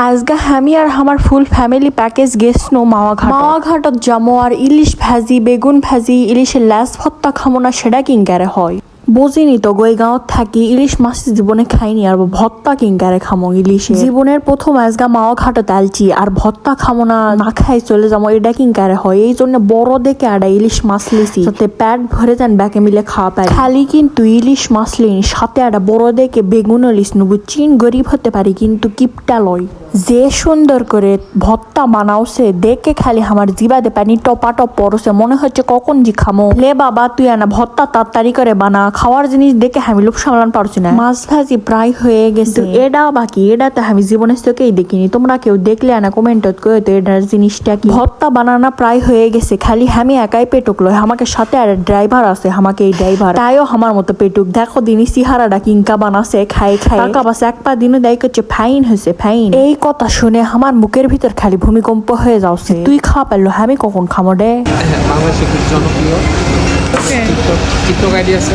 আজকে আমি আর আমার ফুল ফ্যামিলি প্যাকেজ গেছনো মাওয়াঘাটত যামো আর ইলিশ ভাজি বেগুন ভাজি ইলিশের ল্যাস ভত্তা খামো না সেটা কিংকারে হয় বুঝিনি তো গই গাঁৱত থাকি ইলিশ মাছ জীবনে খাইনি আর ভত্তা কিংকারে খামো ইলিশে জীবনের প্রথম আজগা মাওয়াঘাটত আলছি আর ভত্তা খামো না খাই চলে যাবো এটা কিংকারে হয় এই জন্য বড় দেখে আডা ইলিশ মাছ লিছি যাতে প্যাট ভরে যান ব্যাকে মিলে খাওয়া পারি খালি কিন্তু ইলিশ মাছ লিন সাথে আডা বড় দেখে বেগুনও লিস নবু চিন গরিব হতে পারি কিন্তু কিপটা লয় যে সুন্দর করে ভত্তা বানাওছে দেখে খালি আমার জিবাদে পানি টপা টপ পড়ছে মনে হচ্ছে কখন জি খামো লে বাবা তুই আনা ভত্তা তাড়াতাড়ি করে বানা খাওয়ার জিনিস দেখে আমি লোভ সামলান পারছি না মাছ ভাজি প্রায় হয়ে গেছে এটা বাকি এটাতে আমি জীবনের চোখেই দেখিনি তোমরা কেউ দেখলে আনা কমেন্টত কয়ে তো এটার জিনিসটা কি ভত্তা বানানা প্রায় হয়ে গেছে খালি আমি একাই পেটুক লয় আমাকে সাথে আর ড্রাইভার আছে আমাকে এই ড্রাইভার তাইও আমার মতো পেটুক দেখো দিনই সিহারাটা কিংকা বানাছে খাই খাই টাকা বাস এক পা দিনও দেয় করছে ফাইন হয়েছে ফাইন এই কথা শুনে আমার মুখের ভিতর খালি ভূমিকম্প হয়ে যাচ্ছে তুই খাওয়া পারলো আমি কখন খামো রে বাংলাদেশে খুব জনপ্রিয় টিকটক আইডি আছে।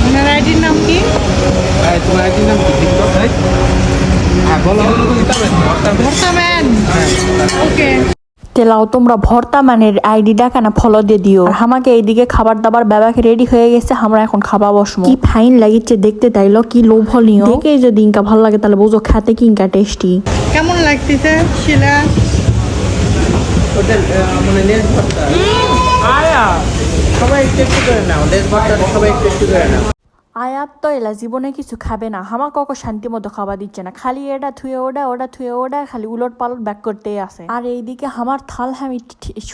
আপনার আইডির নাম কি? তোমার আইডির নাম কি? টিকটক? হ্যাঁ বলো। ভর্তাম্যান। ওকে। তেলাও তোমরা ভর্তা মানের আইডি ডাকানা ফলো দিয়ে দিও আর আমাকে এইদিকে খাবার দাবার বাবাকে রেডি হয়ে গেছে আমরা এখন খাবা বসমো কি ফাইন লাগিচ্ছে দেখতে তাইলো কি লোভনীয় দেখে যদি ইনকা ভালো লাগে তাহলে বুঝো খাতে কি ইনকা টেস্টি কেমন লাগতেছে শিলা? ওদের মানে লেজ ভর্তা আয়া সবাই একটু করে নাও লেজ ভর্তা সবাই একটু করে নাও আয়াত তো এলা জীবনে কিছু খাবে না আমার কাউকে শান্তি মতো খাবার দিচ্ছে না খালি এটা থুয়ে ওটা থুয়ে ওটা খালি উলট পালট ব্যাক করতেই আসে আর এইদিকে আমার থাল আমি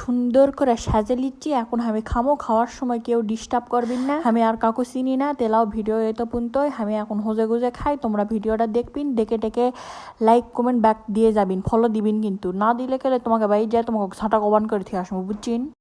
সুন্দর করে সাজে লিচ্ছি এখন আমি খামো খাওয়ার সময় কেউ ডিস্টার্ব করবেন না আমি আর কাউকে চিনি না তেলাও ভিডিও এত পর্যন্তই আমি এখন হোজে গুজে খাই তোমরা ভিডিওটা দেখবিন দেখে টেকে লাইক কমেন্ট ব্যাক দিয়ে যাবেন ফলো দিবেন কিন্তু না দিলে গেলে তোমাকে বাইরে যায় তোমাকে ছাটা কবান করে থেকে আসবো বুঝছেন।